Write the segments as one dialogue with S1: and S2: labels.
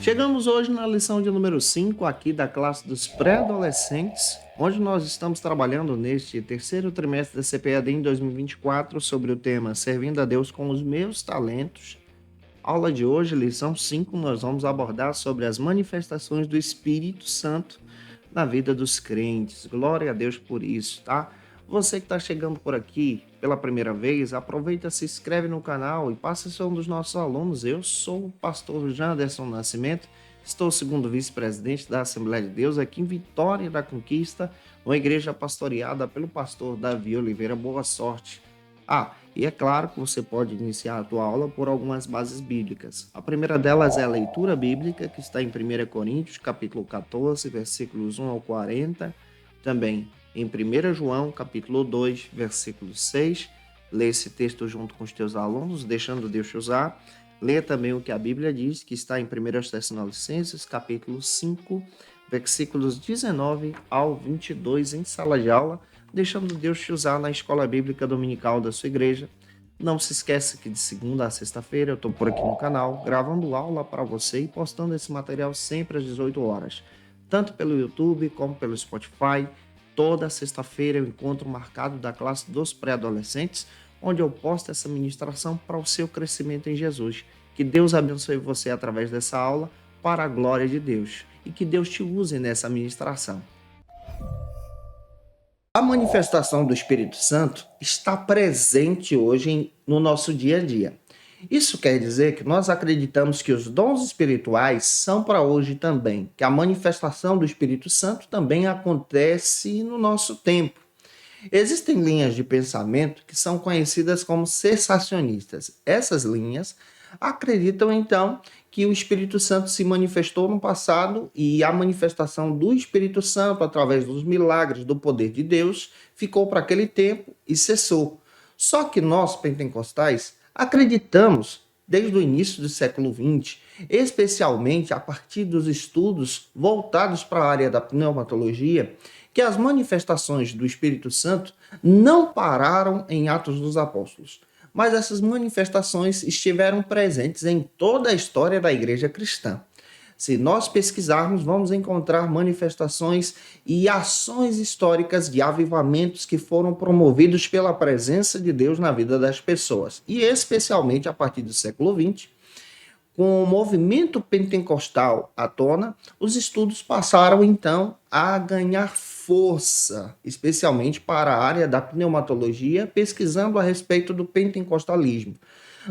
S1: Chegamos hoje na lição de número 5 aqui da classe dos pré-adolescentes, onde nós estamos trabalhando neste terceiro trimestre da CPAD em 2024 sobre o tema Servindo a Deus com os Meus Talentos. Aula de hoje, lição 5, nós vamos abordar sobre as manifestações do Espírito Santo na vida dos crentes. Glória a Deus por isso, tá? Você que está chegando por aqui pela primeira vez, aproveita, se inscreve no canal e passa a ser um dos nossos alunos. Eu sou o pastor Janderson Nascimento, estou segundo vice-presidente da Assembleia de Deus aqui em Vitória da Conquista, uma igreja pastoreada pelo pastor Davi Oliveira. Boa sorte! E é claro que você pode iniciar a tua aula por algumas bases bíblicas. A primeira delas é a leitura bíblica, que está em 1 Coríntios, capítulo 14, versículos 1 ao 40, também em 1 João, capítulo 2, versículo 6. Lê esse texto junto com os teus alunos, deixando Deus te usar. Lê também o que a Bíblia diz, que está em 1 Tessalonicenses, capítulo 5, versículos 19 ao 22, em sala de aula, deixando Deus te usar na escola bíblica dominical da sua igreja. Não se esqueça que de segunda a sexta-feira eu estou por aqui no canal, gravando aula para você e postando esse material sempre às 18 horas, tanto pelo YouTube como pelo Spotify. Toda sexta-feira eu encontro marcado da classe dos pré-adolescentes, onde eu posto essa ministração para o seu crescimento em Jesus. Que Deus abençoe você através dessa aula, para a glória de Deus, e que Deus te use nessa ministração. A manifestação do Espírito Santo está presente hoje no nosso dia a dia. Isso quer dizer que nós acreditamos que os dons espirituais são para hoje também, que a manifestação do Espírito Santo também acontece no nosso tempo. Existem linhas de pensamento que são conhecidas como cessacionistas. Essas linhas acreditam, então, que o Espírito Santo se manifestou no passado e a manifestação do Espírito Santo, através dos milagres do poder de Deus, ficou para aquele tempo e cessou. Só que nós, pentecostais, acreditamos, desde o início do século XX, especialmente a partir dos estudos voltados para a área da pneumatologia, que as manifestações do Espírito Santo não pararam em Atos dos Apóstolos, mas essas manifestações estiveram presentes em toda a história da igreja cristã. Se nós pesquisarmos, vamos encontrar manifestações e ações históricas de avivamentos que foram promovidos pela presença de Deus na vida das pessoas. E especialmente a partir do século XX, com o movimento pentecostal à tona, os estudos passaram então a ganhar força, especialmente para a área da pneumatologia, pesquisando a respeito do pentecostalismo.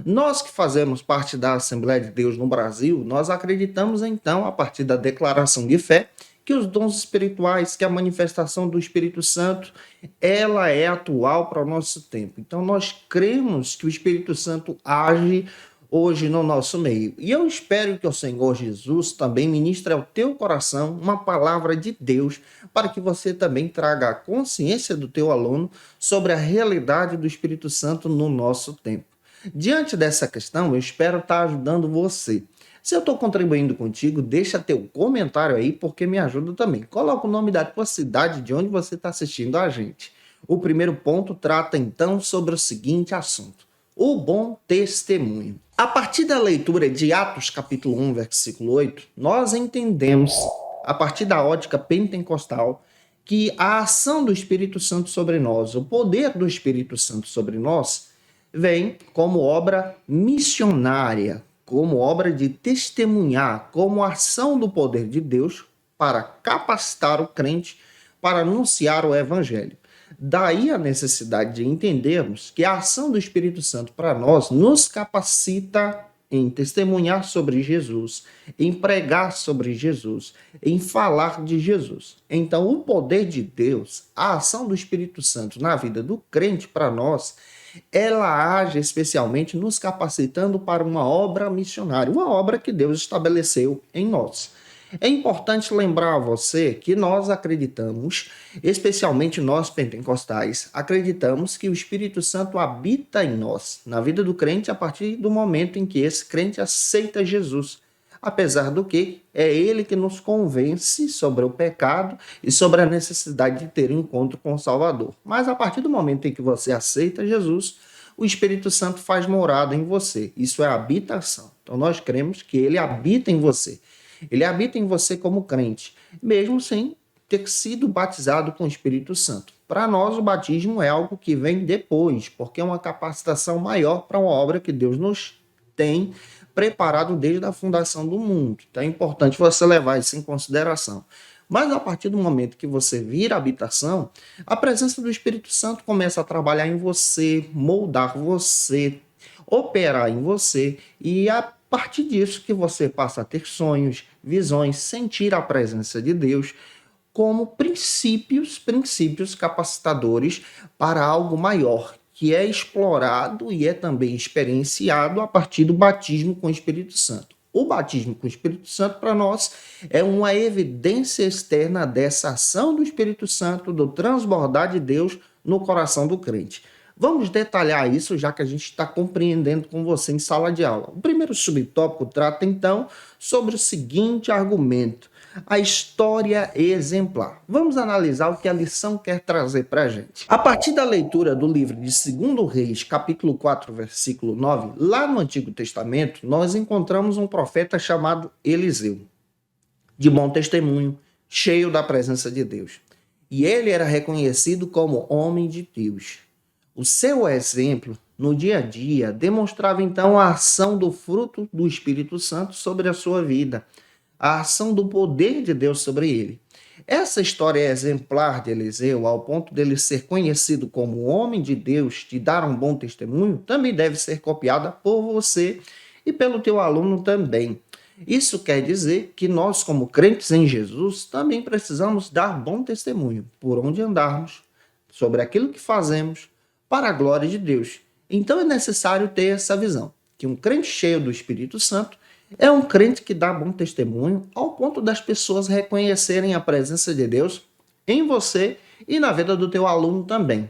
S1: Nós que fazemos parte da Assembleia de Deus no Brasil, nós acreditamos então, a partir da declaração de fé, que os dons espirituais, que a manifestação do Espírito Santo, ela é atual para o nosso tempo. Então nós cremos que o Espírito Santo age hoje no nosso meio. E eu espero que o Senhor Jesus também ministre ao teu coração uma palavra de Deus, para que você também traga a consciência do teu aluno sobre a realidade do Espírito Santo no nosso tempo. Diante dessa questão, eu espero estar ajudando você. Se eu estou contribuindo contigo, deixa teu comentário aí, porque me ajuda também. Coloca o nome da tua cidade, de onde você está assistindo a gente. O primeiro ponto trata então sobre o seguinte assunto: o bom testemunho. A partir da leitura de Atos capítulo 1, versículo 8, nós entendemos, a partir da ótica pentecostal, que a ação do Espírito Santo sobre nós, o poder do Espírito Santo sobre nós, vem como obra missionária, como obra de testemunhar, como ação do poder de Deus para capacitar o crente para anunciar o evangelho. Daí a necessidade de entendermos que a ação do Espírito Santo para nós nos capacita em testemunhar sobre Jesus, em pregar sobre Jesus, em falar de Jesus. Então, o poder de Deus, a ação do Espírito Santo na vida do crente para nós, ela age especialmente nos capacitando para uma obra missionária, uma obra que Deus estabeleceu em nós. É importante lembrar a você que nós acreditamos, especialmente nós pentecostais, acreditamos que o Espírito Santo habita em nós, na vida do crente, a partir do momento em que esse crente aceita Jesus. Apesar do que, é ele que nos convence sobre o pecado e sobre a necessidade de ter um encontro com o Salvador. Mas a partir do momento em que você aceita Jesus, o Espírito Santo faz morada em você. Isso é habitação. Então nós cremos que ele habita em você. Ele habita em você como crente, mesmo sem ter sido batizado com o Espírito Santo. Para nós, o batismo é algo que vem depois, porque é uma capacitação maior para uma obra que Deus nos tem preparado desde a fundação do mundo. Então é importante você levar isso em consideração. Mas a partir do momento que você vira habitação, a presença do Espírito Santo começa a trabalhar em você, moldar você, operar em você, e a partir disso que você passa a ter sonhos, visões, sentir a presença de Deus como princípios capacitadores para algo maior, que é explorado e é também experienciado a partir do batismo com o Espírito Santo. O batismo com o Espírito Santo, para nós, é uma evidência externa dessa ação do Espírito Santo, do transbordar de Deus no coração do crente. Vamos detalhar isso, já que a gente está compreendendo com você em sala de aula. O primeiro subtópico trata, então, sobre o seguinte argumento: a história exemplar. Vamos analisar o que a lição quer trazer para a gente. A partir da leitura do livro de 2 Reis, capítulo 4, versículo 9, lá no Antigo Testamento, nós encontramos um profeta chamado Eliseu, de bom testemunho, cheio da presença de Deus. E ele era reconhecido como homem de Deus. O seu exemplo no dia a dia demonstrava então a ação do fruto do Espírito Santo sobre a sua vida, a ação do poder de Deus sobre ele. Essa história é exemplar de Eliseu, ao ponto dele ser conhecido como homem de Deus, de dar um bom testemunho, também deve ser copiada por você e pelo teu aluno também. Isso quer dizer que nós, como crentes em Jesus, também precisamos dar bom testemunho por onde andarmos, sobre aquilo que fazemos, para a glória de Deus. Então é necessário ter essa visão, que um crente cheio do Espírito Santo é um crente que dá bom testemunho ao ponto das pessoas reconhecerem a presença de Deus em você e na vida do teu aluno também.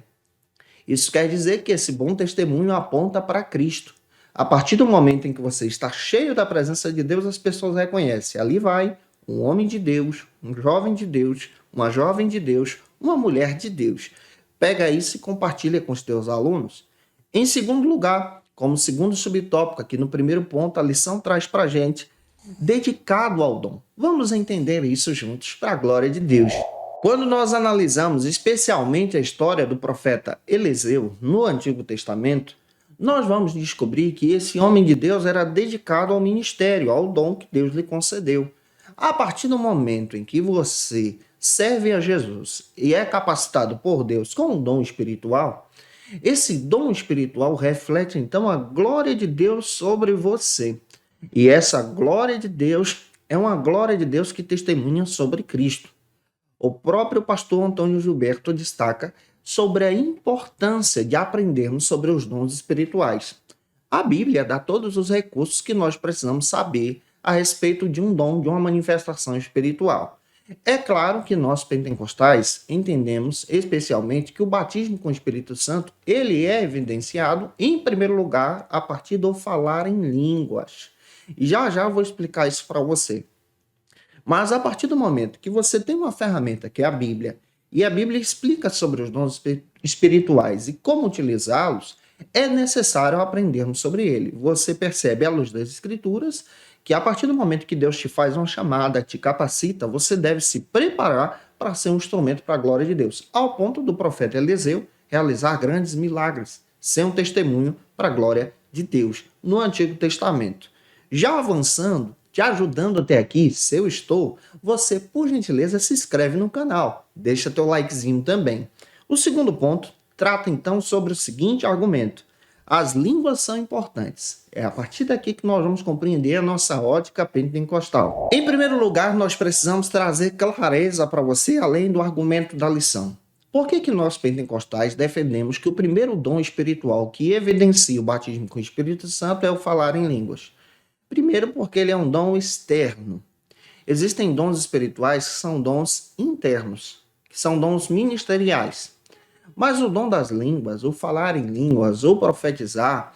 S1: Isso quer dizer que esse bom testemunho aponta para Cristo. A partir do momento em que você está cheio da presença de Deus, as pessoas reconhecem. Ali vai um homem de Deus, um jovem de Deus, uma jovem de Deus, uma mulher de Deus. Pega isso e compartilha com os teus alunos. Em segundo lugar, como segundo subtópico, aqui no primeiro ponto, a lição traz para a gente, dedicado ao dom. Vamos entender isso juntos, para a glória de Deus. Quando nós analisamos especialmente a história do profeta Eliseu no Antigo Testamento, nós vamos descobrir que esse homem de Deus era dedicado ao ministério, ao dom que Deus lhe concedeu. A partir do momento em que você serve a Jesus e é capacitado por Deus com um dom espiritual, esse dom espiritual reflete então a glória de Deus sobre você. E essa glória de Deus é uma glória de Deus que testemunha sobre Cristo. O próprio pastor Antônio Gilberto destaca sobre a importância de aprendermos sobre os dons espirituais. A Bíblia dá todos os recursos que nós precisamos saber a respeito de um dom, de uma manifestação espiritual. É claro que nós pentecostais entendemos especialmente que o batismo com o Espírito Santo, ele é evidenciado em primeiro lugar a partir do falar em línguas. E já já eu vou explicar isso para você. Mas a partir do momento que você tem uma ferramenta que é a Bíblia, e a Bíblia explica sobre os dons espirituais e como utilizá-los, é necessário aprendermos sobre ele. Você percebe à luz das Escrituras que a partir do momento que Deus te faz uma chamada, te capacita, você deve se preparar para ser um instrumento para a glória de Deus, ao ponto do profeta Eliseu realizar grandes milagres, ser um testemunho para a glória de Deus no Antigo Testamento. Já avançando, te ajudando até aqui, se eu estou, você, por gentileza, se inscreve no canal, deixa teu likezinho também. O segundo ponto trata então sobre o seguinte argumento: as línguas são importantes. É a partir daqui que nós vamos compreender a nossa ótica pentecostal. Em primeiro lugar, nós precisamos trazer clareza para você, além do argumento da lição. Por que nós pentecostais defendemos que o primeiro dom espiritual que evidencia o batismo com o Espírito Santo é o falar em línguas? Primeiro, porque ele é um dom externo. Existem dons espirituais que são dons internos, que são dons ministeriais. Mas o dom das línguas, o falar em línguas, o profetizar,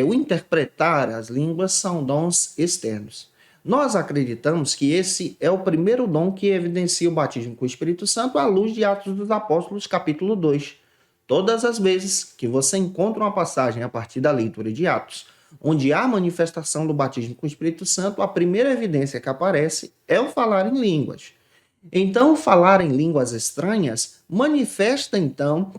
S1: o interpretar as línguas são dons externos. Nós acreditamos que esse é o primeiro dom que evidencia o batismo com o Espírito Santo à luz de Atos dos Apóstolos, capítulo 2. Todas as vezes que você encontra uma passagem a partir da leitura de Atos, onde há manifestação do batismo com o Espírito Santo, a primeira evidência que aparece é o falar em línguas. Então, o falar em línguas estranhas manifesta, então,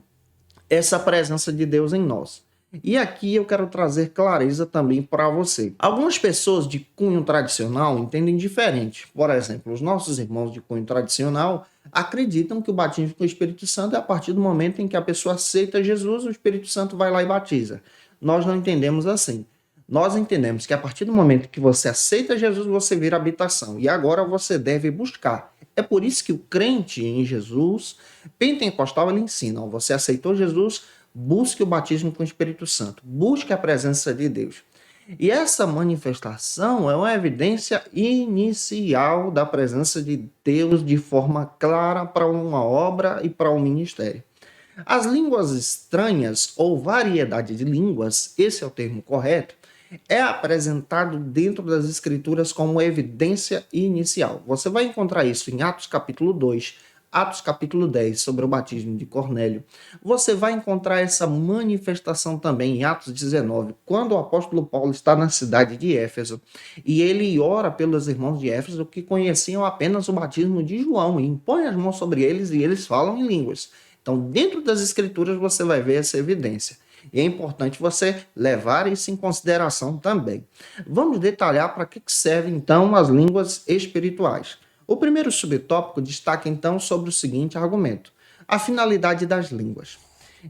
S1: essa presença de Deus em nós. E aqui eu quero trazer clareza também para você. Algumas pessoas de cunho tradicional entendem diferente. Por exemplo, os nossos irmãos de cunho tradicional acreditam que o batismo com o Espírito Santo é a partir do momento em que a pessoa aceita Jesus, o Espírito Santo vai lá e batiza. Nós não entendemos assim. Nós entendemos que a partir do momento que você aceita Jesus, você vira habitação. E agora você deve buscar. É por isso que o crente em Jesus, pentecostal, ele ensina: ó, você aceitou Jesus, busque o batismo com o Espírito Santo. Busque a presença de Deus. E essa manifestação é uma evidência inicial da presença de Deus de forma clara para uma obra e para um ministério. As línguas estranhas ou variedade de línguas, esse é o termo correto, é apresentado dentro das escrituras como evidência inicial. Você vai encontrar isso em Atos capítulo 2, Atos capítulo 10, sobre o batismo de Cornélio. Você vai encontrar essa manifestação também em Atos 19, quando o apóstolo Paulo está na cidade de Éfeso e ele ora pelos irmãos de Éfeso que conheciam apenas o batismo de João e impõe as mãos sobre eles e eles falam em línguas. Então, dentro das escrituras você vai ver essa evidência. E é importante você levar isso em consideração também. Vamos detalhar para que servem, então, as línguas espirituais. O primeiro subtópico destaca, então, sobre o seguinte argumento: a finalidade das línguas.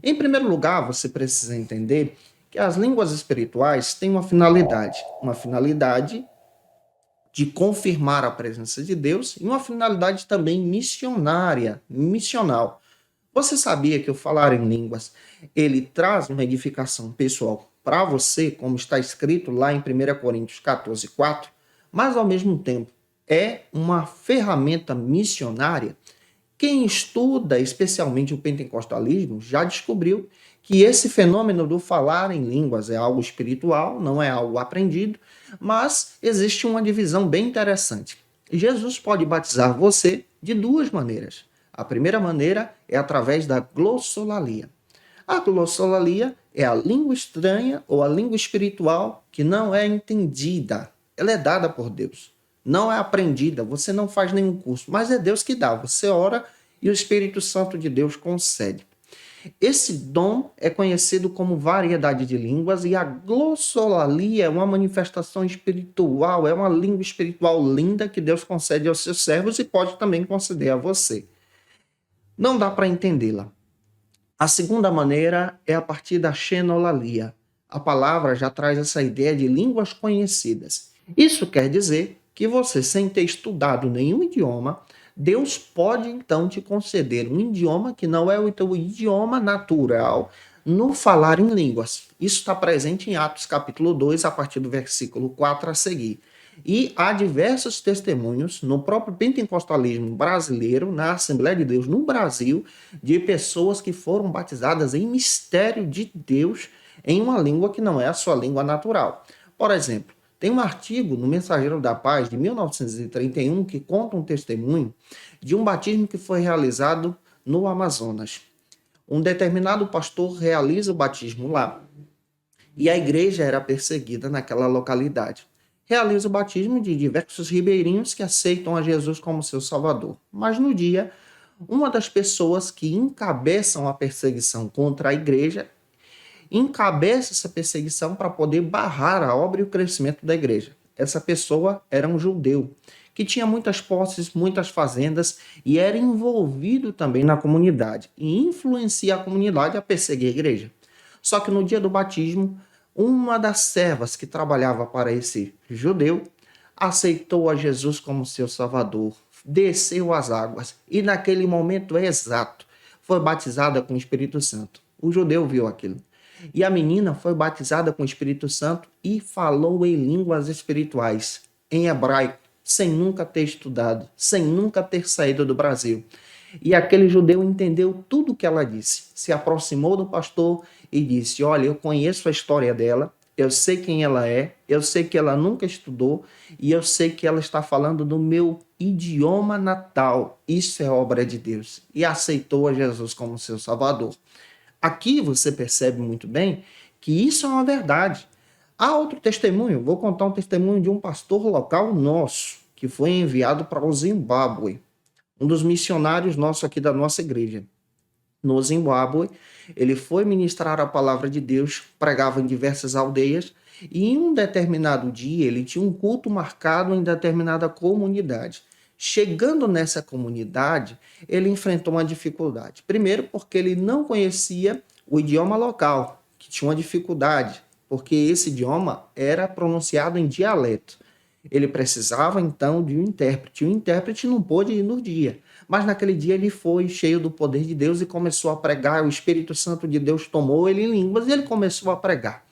S1: Em primeiro lugar, você precisa entender que as línguas espirituais têm uma finalidade de confirmar a presença de Deus e uma finalidade também missional. Você sabia que o falar em línguas, ele traz uma edificação pessoal para você, como está escrito lá em 1 Coríntios 14, 4, mas ao mesmo tempo é uma ferramenta missionária? Quem estuda especialmente o pentecostalismo já descobriu que esse fenômeno do falar em línguas é algo espiritual, não é algo aprendido, mas existe uma divisão bem interessante. Jesus pode batizar você de duas maneiras. A primeira maneira é através da glossolalia. A glossolalia é a língua estranha ou a língua espiritual que não é entendida. Ela é dada por Deus. Não é aprendida, você não faz nenhum curso, mas é Deus que dá. Você ora e o Espírito Santo de Deus concede. Esse dom é conhecido como variedade de línguas e a glossolalia é uma manifestação espiritual, é uma língua espiritual linda que Deus concede aos seus servos e pode também conceder a você. Não dá para entendê-la. A segunda maneira é a partir da xenolalia. A palavra já traz essa ideia de línguas conhecidas. Isso quer dizer que você, sem ter estudado nenhum idioma, Deus pode então te conceder um idioma que não é o teu idioma natural no falar em línguas. Isso está presente em Atos capítulo 2, a partir do versículo 4 a seguir. E há diversos testemunhos no próprio pentecostalismo brasileiro, na Assembleia de Deus no Brasil, de pessoas que foram batizadas em mistério de Deus em uma língua que não é a sua língua natural. Por exemplo, tem um artigo no Mensageiro da Paz de 1931 que conta um testemunho de um batismo que foi realizado no Amazonas. Um determinado pastor realiza o batismo lá e a igreja era perseguida naquela localidade. Realiza o batismo de diversos ribeirinhos que aceitam a Jesus como seu Salvador. Mas no dia, uma das pessoas que encabeçam a perseguição contra a igreja encabeça essa perseguição para poder barrar a obra e o crescimento da igreja. Essa pessoa era um judeu que tinha muitas posses, muitas fazendas e era envolvido também na comunidade e influencia a comunidade a perseguir a igreja. Só que no dia do batismo, uma das servas que trabalhava para esse judeu aceitou a Jesus como seu Salvador, desceu as águas e naquele momento exato foi batizada com o Espírito Santo. O judeu viu aquilo. E a menina foi batizada com o Espírito Santo e falou em línguas espirituais, em hebraico, sem nunca ter estudado, sem nunca ter saído do Brasil. E aquele judeu entendeu tudo o que ela disse, se aproximou do pastor e disse: olha, eu conheço a história dela, eu sei quem ela é, eu sei que ela nunca estudou e eu sei que ela está falando do meu idioma natal. Isso é obra de Deus. E aceitou a Jesus como seu Salvador. Aqui você percebe muito bem que isso é uma verdade. Há outro testemunho, vou contar um testemunho de um pastor local nosso, que foi enviado para o Zimbábue, um dos missionários nossos aqui da nossa igreja. No Zimbábue, ele foi ministrar a palavra de Deus, pregava em diversas aldeias, e em um determinado dia ele tinha um culto marcado em determinada comunidade. Chegando nessa comunidade, ele enfrentou uma dificuldade. Primeiro, porque ele não conhecia o idioma local, que tinha uma dificuldade, porque esse idioma era pronunciado em dialeto. Ele precisava então de um intérprete. O intérprete não pôde ir no dia. Mas naquele dia ele foi cheio do poder de Deus e começou a pregar. O Espírito Santo de Deus tomou ele em línguas e ele começou a pregar.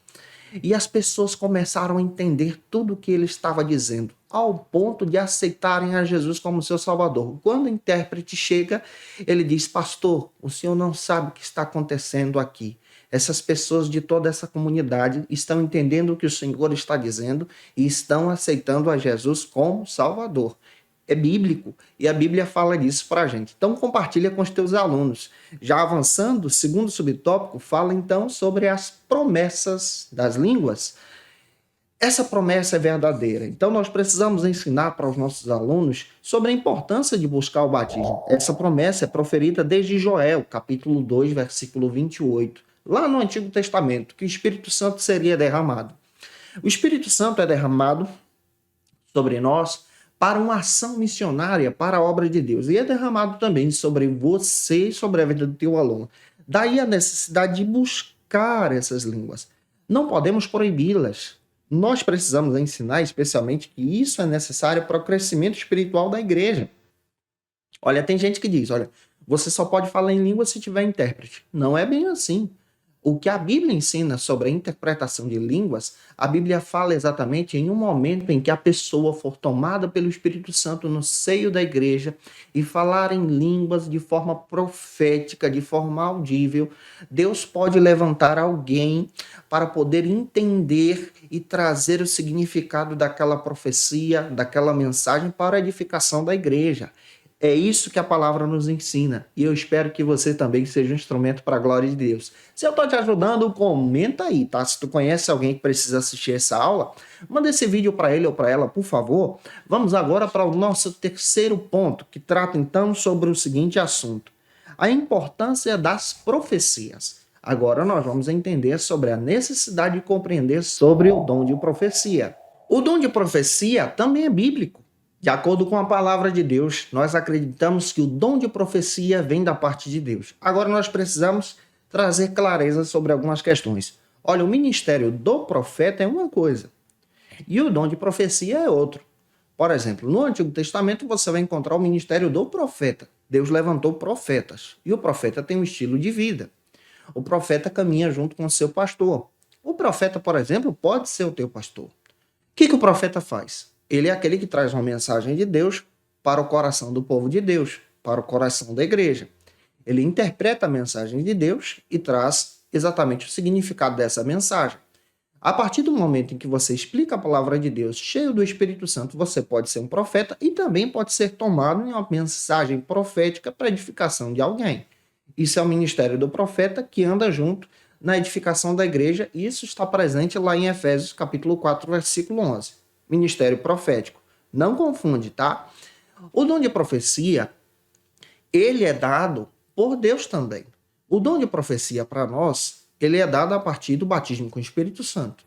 S1: E as pessoas começaram a entender tudo o que ele estava dizendo, ao ponto de aceitarem a Jesus como seu Salvador. Quando o intérprete chega, ele diz: pastor, o senhor não sabe o que está acontecendo aqui. Essas pessoas de toda essa comunidade estão entendendo o que o Senhor está dizendo e estão aceitando a Jesus como Salvador. É bíblico e a Bíblia fala disso para a gente. Então compartilha com os teus alunos. Já avançando, o segundo subtópico fala então sobre as promessas das línguas. Essa promessa é verdadeira. Então nós precisamos ensinar para os nossos alunos sobre a importância de buscar o batismo. Essa promessa é proferida desde Joel, capítulo 2, versículo 28, lá no Antigo Testamento, que o Espírito Santo seria derramado. O Espírito Santo é derramado sobre nós para uma ação missionária, para a obra de Deus. E é derramado também sobre você e sobre a vida do teu aluno. Daí a necessidade de buscar essas línguas. Não podemos proibi-las. Nós precisamos ensinar, especialmente, que isso é necessário para o crescimento espiritual da igreja. Olha, tem gente que diz, olha, você só pode falar em língua se tiver intérprete. Não é bem assim. O que a Bíblia ensina sobre a interpretação de línguas, a Bíblia fala exatamente em um momento em que a pessoa for tomada pelo Espírito Santo no seio da igreja e falar em línguas de forma profética, de forma audível, Deus pode levantar alguém para poder entender e trazer o significado daquela profecia, daquela mensagem para a edificação da igreja. É isso que a palavra nos ensina. E eu espero que você também seja um instrumento para a glória de Deus. Se eu estou te ajudando, comenta aí, tá? Se tu conhece alguém que precisa assistir essa aula, manda esse vídeo para ele ou para ela, por favor. Vamos agora para o nosso terceiro ponto, que trata então sobre o seguinte assunto: a importância das profecias. Agora nós vamos entender sobre a necessidade de compreender sobre o dom de profecia. O dom de profecia também é bíblico. De acordo com a palavra de Deus, nós acreditamos que o dom de profecia vem da parte de Deus. Agora nós precisamos trazer clareza sobre algumas questões. Olha, o ministério do profeta é uma coisa e o dom de profecia é outro. Por exemplo, no Antigo Testamento você vai encontrar o ministério do profeta. Deus levantou profetas e o profeta tem um estilo de vida. O profeta caminha junto com o seu pastor. O profeta, por exemplo, pode ser o teu pastor. O que o profeta faz? Ele é aquele que traz uma mensagem de Deus para o coração do povo de Deus, para o coração da igreja. Ele interpreta a mensagem de Deus e traz exatamente o significado dessa mensagem. A partir do momento em que você explica a palavra de Deus, cheio do Espírito Santo, você pode ser um profeta e também pode ser tomado em uma mensagem profética para edificação de alguém. Isso é o ministério do profeta que anda junto na edificação da igreja, e isso está presente lá em Efésios capítulo 4, versículo 11. Ministério profético. Não confunde, tá? O dom de profecia, ele é dado por Deus também. O dom de profecia para nós, ele é dado a partir do batismo com o Espírito Santo.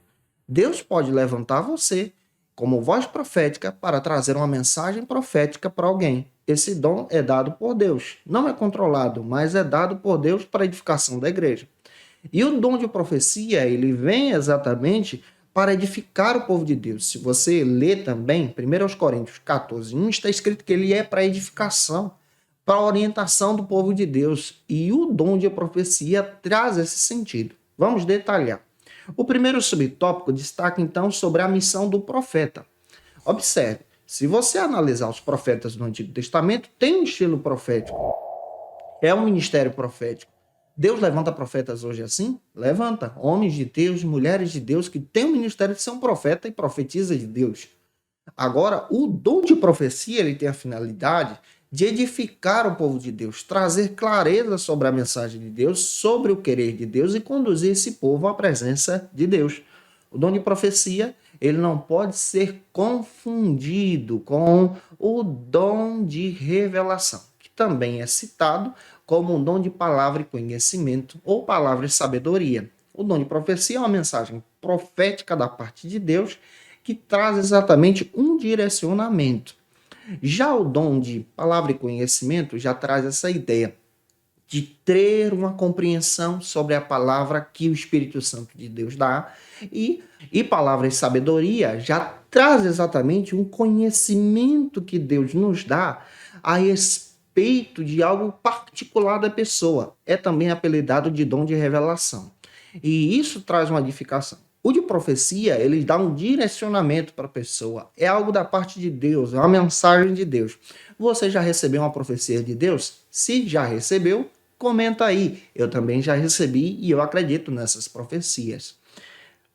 S1: Deus pode levantar você como voz profética para trazer uma mensagem profética para alguém. Esse dom é dado por Deus. Não é controlado, mas é dado por Deus para a edificação da igreja. E o dom de profecia, ele vem exatamente para edificar o povo de Deus. Se você ler também, 1 Coríntios 14, 1, está escrito que ele é para edificação, para a orientação do povo de Deus. E o dom de profecia traz esse sentido. Vamos detalhar. O primeiro subtópico destaca então sobre a missão do profeta. Observe, se você analisar os profetas do Antigo Testamento, tem um estilo profético. É um ministério profético. Deus levanta profetas hoje assim? Levanta. Homens de Deus, mulheres de Deus, que têm o ministério de ser um profeta e profetiza de Deus. Agora, o dom de profecia, ele tem a finalidade de edificar o povo de Deus, trazer clareza sobre a mensagem de Deus, sobre o querer de Deus e conduzir esse povo à presença de Deus. O dom de profecia, ele não pode ser confundido com o dom de revelação, que também é citado como um dom de palavra e conhecimento ou palavra e sabedoria. O dom de profecia é uma mensagem profética da parte de Deus que traz exatamente um direcionamento. Já o dom de palavra e conhecimento já traz essa ideia de ter uma compreensão sobre a palavra que o Espírito Santo de Deus dá, e palavra e sabedoria já traz exatamente um conhecimento que Deus nos dá a respeito de algo particular da pessoa. É também apelidado de dom de revelação. E isso traz uma edificação. O de profecia, ele dá um direcionamento para a pessoa. É algo da parte de Deus, é uma mensagem de Deus. Você já recebeu uma profecia de Deus? Se já recebeu, comenta aí. Eu também já recebi e eu acredito nessas profecias.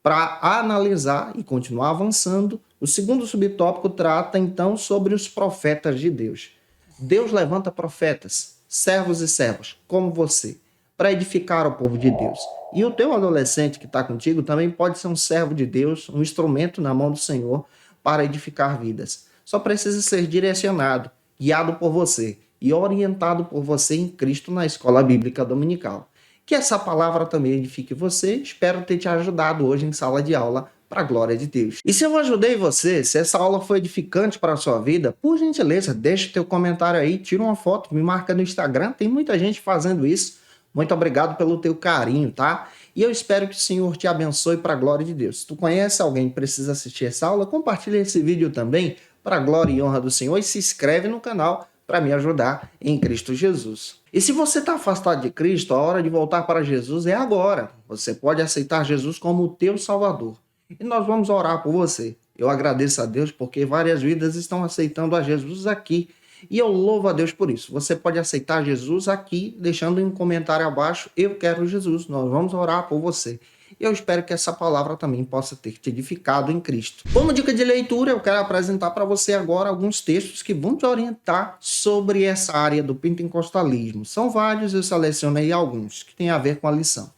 S1: Para analisar e continuar avançando, o segundo subtópico trata então sobre os profetas de Deus. Deus levanta profetas, servos e servas, como você, para edificar o povo de Deus. E o teu adolescente que está contigo também pode ser um servo de Deus, um instrumento na mão do Senhor para edificar vidas. Só precisa ser direcionado, guiado por você e orientado por você em Cristo na escola bíblica dominical. Que essa palavra também edifique você. Espero ter te ajudado hoje em sala de aula para a glória de Deus. E se eu ajudei você, se essa aula foi edificante para a sua vida, por gentileza, deixa teu comentário aí, tira uma foto, me marca no Instagram, tem muita gente fazendo isso. Muito obrigado pelo teu carinho, tá? E eu espero que o Senhor te abençoe para a glória de Deus. Se tu conhece alguém que precisa assistir essa aula, compartilha esse vídeo também para a glória e honra do Senhor e se inscreve no canal para me ajudar em Cristo Jesus. E se você está afastado de Cristo, a hora de voltar para Jesus é agora. Você pode aceitar Jesus como o teu Salvador. E nós vamos orar por você. Eu agradeço a Deus porque várias vidas estão aceitando a Jesus aqui. E eu louvo a Deus por isso. Você pode aceitar Jesus aqui, deixando um comentário abaixo, eu quero Jesus. Nós vamos orar por você. Eu espero que essa palavra também possa ter te edificado em Cristo. Como dica de leitura, eu quero apresentar para você agora alguns textos que vão te orientar sobre essa área do pentecostalismo. São vários, eu selecionei alguns que têm a ver com a lição.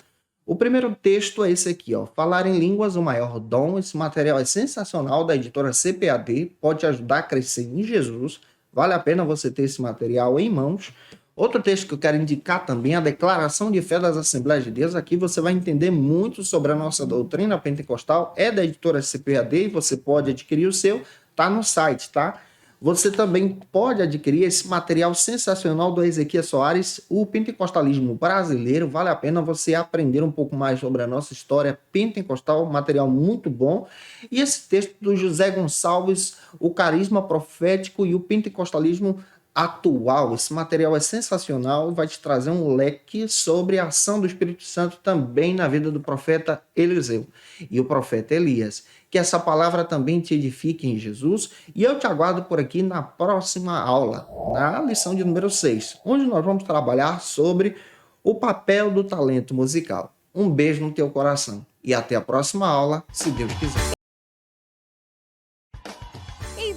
S1: O primeiro texto é esse aqui, ó. Falar em línguas, o maior dom. Esse material é sensacional, da editora CPAD, pode te ajudar a crescer em Jesus. Vale a pena você ter esse material em mãos. Outro texto que eu quero indicar também é a Declaração de Fé das Assembleias de Deus. Aqui você vai entender muito sobre a nossa doutrina pentecostal. É da editora CPAD e você pode adquirir o seu. Tá no site, tá? Você também pode adquirir esse material sensacional do Ezequias Soares, o pentecostalismo brasileiro. Vale a pena você aprender um pouco mais sobre a nossa história pentecostal, material muito bom. E esse texto do José Gonçalves, o carisma profético e o pentecostalismo atual. Esse material é sensacional e vai te trazer um leque sobre a ação do Espírito Santo também na vida do profeta Eliseu e o profeta Elias. Que essa palavra também te edifique em Jesus e eu te aguardo por aqui na próxima aula, na lição de número 6, onde nós vamos trabalhar sobre o papel do talento musical. Um beijo no teu coração e até a próxima aula, se Deus quiser.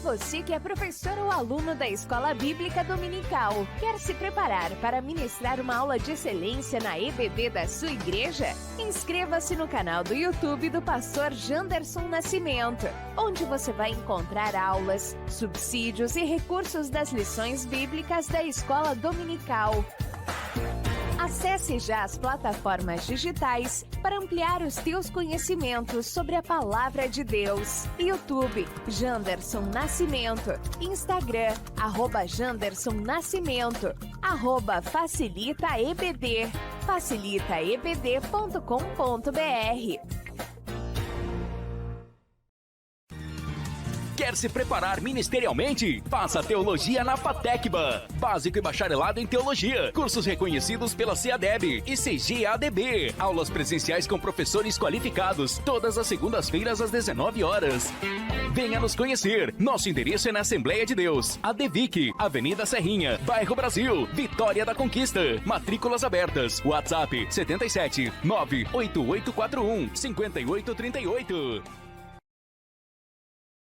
S2: Você que é professor ou aluno da Escola Bíblica Dominical, quer se preparar para ministrar uma aula de excelência na EBD da sua igreja? Inscreva-se no canal do YouTube do pastor Janderson Nascimento, onde você vai encontrar aulas, subsídios e recursos das lições bíblicas da Escola Dominical. Acesse já as plataformas digitais para ampliar os teus conhecimentos sobre a Palavra de Deus. YouTube, Janderson Nascimento. Instagram, @Janderson Nascimento. @FacilitaEBD. facilitaebd.com.br.
S3: Quer se preparar ministerialmente? Faça Teologia na FATECBA. Básico e bacharelado em Teologia. Cursos reconhecidos pela CEADEB e CGADB. Aulas presenciais com professores qualificados. Todas as segundas-feiras às 19 horas. Venha nos conhecer. Nosso endereço é na Assembleia de Deus. ADVIC, Avenida Serrinha, Bairro Brasil, Vitória da Conquista. Matrículas abertas. WhatsApp 77 98841 5838.